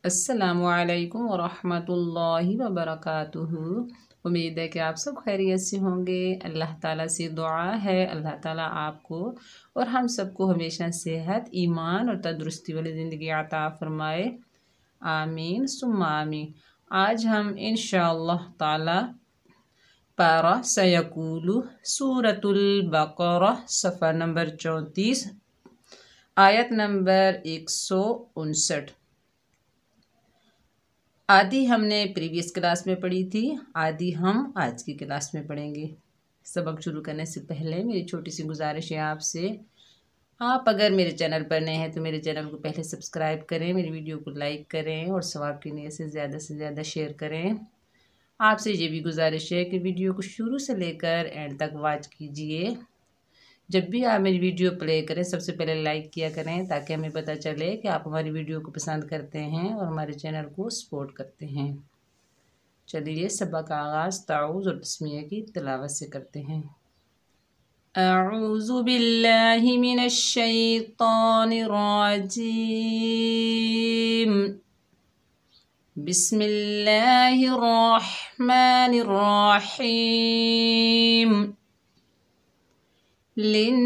अस्सलामुअलैकुम वरहमतुल्लाहि वबरकातुहू। उम्मीद है कि आप सब खैरियत से होंगे। अल्लाह ताला से दुआ है अल्लाह ताला आपको और हम सबको हमेशा सेहत, ईमान और तंदुरुस्ती वाली ज़िंदगी अता फरमाए। आमीन सुम्मा आमीन। आज हम इंशाअल्लाह ताला पारा सयकूलु सूरतुल बकरा सफ़ा नंबर 34 आयत नंबर 159 आदि हमने प्रीवियस क्लास में पढ़ी थी, आदि हम आज की क्लास में पढ़ेंगे। सबक शुरू करने से पहले मेरी छोटी सी गुजारिश है आपसे, आप अगर मेरे चैनल पर नए हैं तो मेरे चैनल को पहले सब्सक्राइब करें, मेरी वीडियो को लाइक करें और सवाब की नीयत से ज़्यादा शेयर करें। आपसे ये भी गुजारिश है कि वीडियो को शुरू से लेकर एंड तक वॉच कीजिए। जब भी आप मेरी वीडियो प्ले करें सबसे पहले लाइक किया करें ताकि हमें पता चले कि आप हमारी वीडियो को पसंद करते हैं और हमारे चैनल को सपोर्ट करते हैं। चलिए सबक का आगाज़ ताऊज़ और बिस्मिल्लाह की तिलावत से करते हैं। अऊज़ु बिल्लाहि मिनश शैतानिर रजीम। बिस्मिल्लाहिर रहमानिर रहीम। लिन्नासी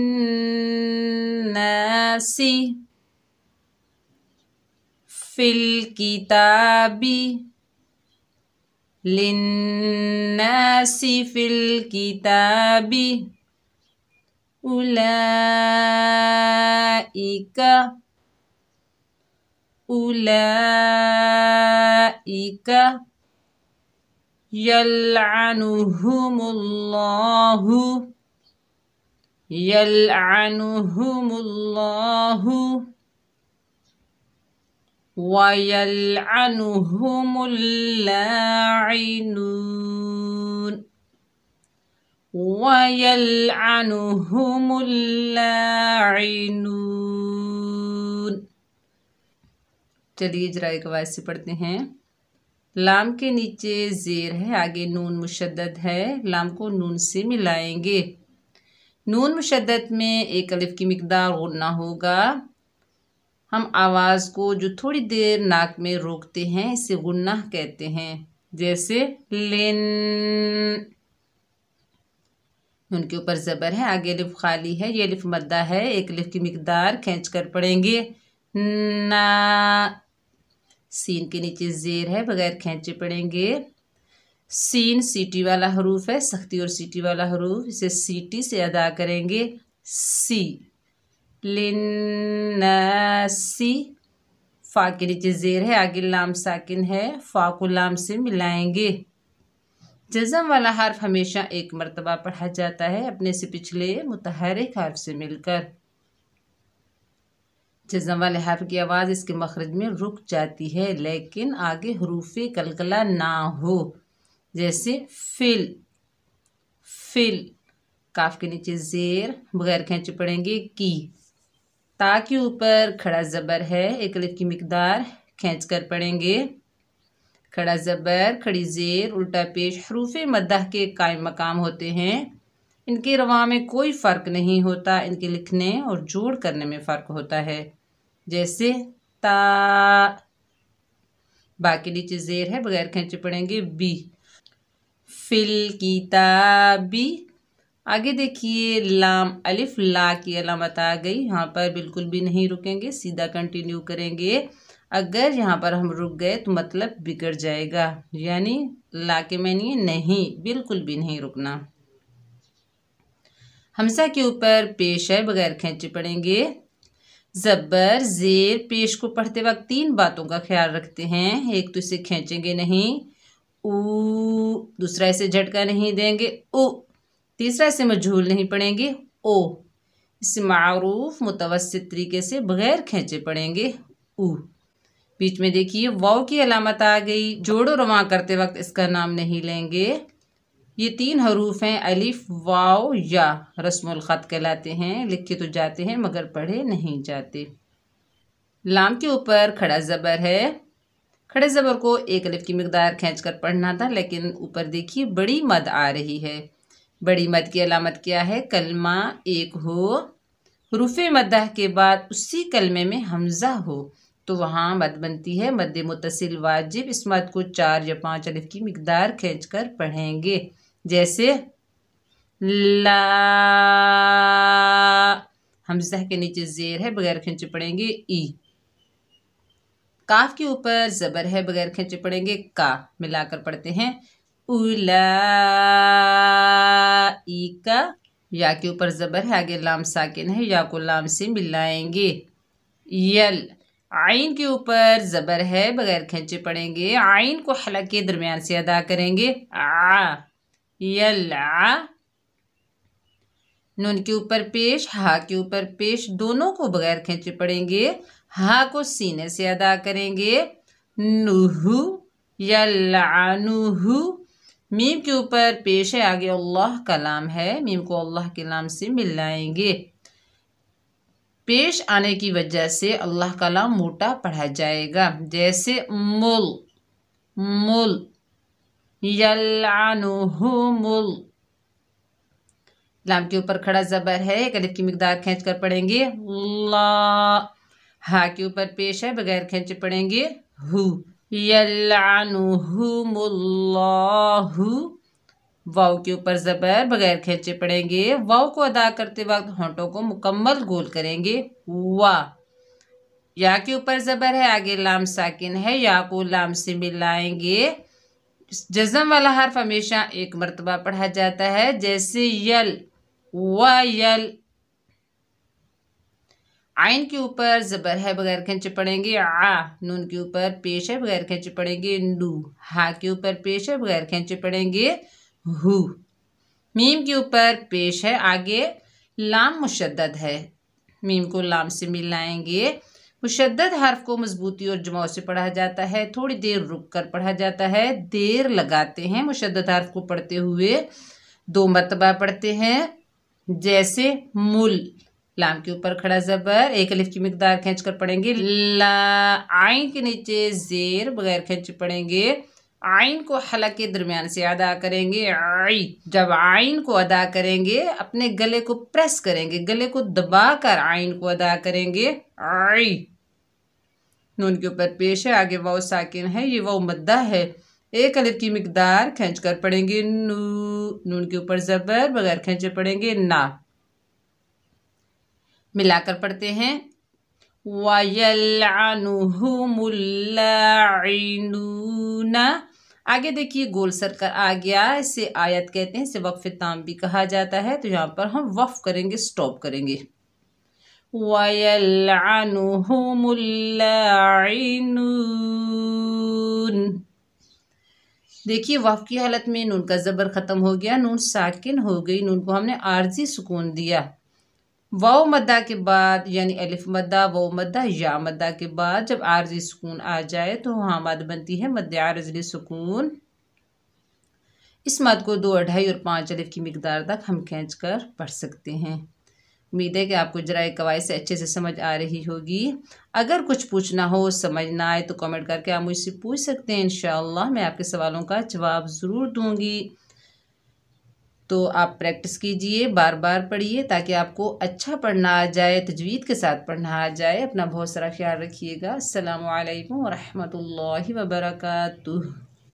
फिल किताबी। लिन्नासी फिल किताबी उलाइका यलअनुहुमुल्लाहु वयलअनुहुमुल लाइनून। चलिए जरा एक आवाज़ से पढ़ते हैं। लाम के नीचे ज़ेर है, आगे नून मुशद्दद है, लाम को नून से मिलाएंगे। नून मुशद्दद में एक अलिफ की मिकदार गुन्ना होगा। हम आवाज़ को जो थोड़ी देर नाक में रोकते हैं इसे गुन्ना कहते हैं। जैसे लिन, उनके ऊपर ज़बर है, आगे अलिफ खाली है, ये अलिफ मद्दा है, एक अलिफ की मिकदार खींच कर पढ़ेंगे। ना, सीन के नीचे ज़ेर है, बगैर खींचे पढ़ेंगे। सीन सीटी वाला हरूफ है, सख्ती और सीटी वाला हरूफ, इसे सीटी से अदा करेंगे। सी, लिन्नासी। फा के नीचे ज़ेर है, आगे लाम साकिन है, फा को लाम से मिलाएंगे। जज़म वाला हर्फ हमेशा एक मर्तबा पढ़ा जाता है अपने से पिछले मुतहर्रिक हर्फ से मिलकर। जज़म वाले हर्फ की आवाज़ इसके मखरज में रुक जाती है लेकिन आगे हरूफे कलकला ना हो। जैसे फिल, फिल, काफ के नीचे ज़ेर, बगैर खींचे पढ़ेंगे की। ता के ऊपर खड़ा ज़बर है, एक अलिफ की मिकदार खींच कर पढ़ेंगे। खड़ा ज़बर, खड़ी ज़ेर, उल्टा पेश हरूफे मद्दह के कायम मकाम होते हैं। इनके रवा में कोई फ़र्क नहीं होता, इनके लिखने और जोड़ करने में फ़र्क होता है। जैसे ता, बा के नीचे ज़ेर है, बगैर खींचे पढ़ेंगे बी। फिल किताबी, आगे देखिए लाम अलिफ ला की अलामत आ गई, यहाँ पर बिल्कुल भी नहीं रुकेंगे, सीधा कंटिन्यू करेंगे। अगर यहाँ पर हम रुक गए तो मतलब बिगड़ जाएगा, यानी ला के मानिए नहीं, बिल्कुल भी नहीं रुकना। हमसा के ऊपर पेश है, बगैर खींचे पढ़ेंगे। ज़बर ज़ेर पेश को पढ़ते वक्त तीन बातों का ख्याल रखते हैं। एक तो इसे खींचेंगे नहीं, ऊ, दूसरा इसे झटका नहीं देंगे, उ, तीसरा इसे मजहूल नहीं पढ़ेंगे, ओ। इसे मारूफ मुतवस्सित तरीके से बगैर खींचे पढ़ेंगे, उ। बीच में देखिए वाव की अलामत आ गई, जोड़ो रवा करते वक्त इसका नाम नहीं लेंगे। ये तीन हरूफ हैं, अलिफ वाव या, रस्मुल ख़त कहलाते हैं, लिखे तो जाते हैं मगर पढ़े नहीं जाते। लाम के ऊपर खड़ा ज़बर है, खड़े ज़बर को एक अलिफ की मिकदार खींच कर पढ़ना था लेकिन ऊपर देखिए बड़ी मद आ रही है। बड़ी मद की अलामत क्या है? कलमा एक हो, हुरूफ़े मद्दह के बाद उसी कलमे में हमज़ा हो तो वहाँ मद बनती है मद मुत्तसिल वाजिब। इस मद को 4 या 5 अलिफ की मिकदार खींचकर पढ़ेंगे। जैसे ला, हमज़ा के नीचे ज़ेर है, बगैर खींचे पढ़ेंगे ई। काफ के ऊपर ज़बर है, बगैर खींचे पढ़ेंगे का। मिलाकर पढ़ते हैं उलाइका। या के ऊपर ज़बर है, आगे लाम साकिन है, या को लाम से मिलाएंगे। यल, आइन के ऊपर ज़बर है, बगैर खींचे पढ़ेंगे। आइन को हलक के दरमियान से अदा करेंगे आ, यल्ला। नून के ऊपर पेश, हा के ऊपर पेश, दोनों को बगैर खींचे पढ़ेंगे। हा को सीने से अदा करेंगे नुहु, यल्लानुहु। मीम के ऊपर पेश है, आगे अल्लाह का लाम है, मीम को अल्लाह के लाम से मिलाएंगे। पेश आने की वजह से अल्लाह का लाम मोटा पढ़ा जाएगा। जैसे मुल, मुल, यल्लानुहुमुल। लाम के ऊपर खड़ा ज़बर है, एक अलिफ की मिकदार खींच कर पढ़ेंगे ला। हा के ऊपर पेश है, बगैर खींचे पढ़ेंगे हु, यल्लानुहुमुल्लाहु। वाव के ऊपर ज़बर, बगैर खींचे पढ़ेंगे। वाव को अदा करते वक्त होंठों को मुकम्मल गोल करेंगे वा। या के ऊपर ज़बर है, आगे लाम साकिन है, या को लाम से मिलाएंगे। जज़म वाला हर्फ हमेशा एक मरतबा पढ़ा जाता है। जैसे यल व यल। आइन के ऊपर ज़बर है, बगैर खींचे पढ़ेंगे आ। नून के ऊपर पेश है, बगैर खींचे पढ़ेंगे नू। हा के ऊपर पेश है, बगैर खींचे पढ़ेंगे हु। मीम के ऊपर पेश है, आगे लाम मुशद्दद है, मीम को लाम से मिलाएंगे। मुशद्दद हर्फ को मजबूती और जमाव से पढ़ा जाता है, थोड़ी देर रुक कर पढ़ा जाता है, देर लगाते हैं। मुशद्दद हर्फ को पढ़ते हुए 2 मरतबा पढ़ते हैं। जैसे मुल, लाम के ऊपर खड़ा ज़बर, एक अलिफ की मिकदार खींच कर पढ़ेंगे ला। आइन के नीचे ज़ेर, बगैर खींचे पढ़ेंगे। आइन को हलक के दरमियान से अदा करेंगे आई। जब आइन को अदा करेंगे अपने गले को प्रेस करेंगे, गले को दबाकर आइन को अदा करेंगे आई। नून के ऊपर पेश है, आगे वाव साकिन है, ये वाव मद्दा है, एक अलिफ की मिकदार खींच कर पढ़ेंगे नू। नून के ऊपर ज़बर, बगैर खींचे पढ़ेंगे ना। मिलाकर पढ़ते हैं वयल्अनुहुमुल्लाइनूना। आगे देखिए गोल सर्कल आ गया, इसे आयत कहते हैं, इसे वक्फ ताम भी कहा जाता है। तो यहाँ पर हम वक्फ करेंगे, स्टॉप करेंगे। वयल्अनुहुमुल्लाइनून। देखिए वक्फ की हालत में नून का ज़बर ख़त्म हो गया, नून साकिन हो गई, नून को हमने आर्जी सुकून दिया। वाव मद्दा के बाद यानी अलिफ मद्दा, वाव मद्दा, या मद्दा के बाद जब आर्जी सुकून आ जाए तो वहाँ मद बनती है मद्दे आर्जी सुकून। इस मद को 2, 2.5 और 5 अलिफ की मिकदार तक हम खींच कर पढ़ सकते हैं। उम्मीद है कि आपको जराए कवायद से अच्छे से समझ आ रही होगी। अगर कुछ पूछना हो, समझ ना आए तो कमेंट करके आप मुझसे पूछ सकते हैं। इंशाअल्लाह मैं आपके सवालों का जवाब ज़रूर दूंगी। तो आप प्रैक्टिस कीजिए, बार बार पढ़िए ताकि आपको अच्छा पढ़ना आ जाए, तजवीद के साथ पढ़ना आ जाए। अपना बहुत सारा ख्याल रखिएगा। अस्सलामु अलैकुम व रहमतुल्लाहि व बरकातुहू।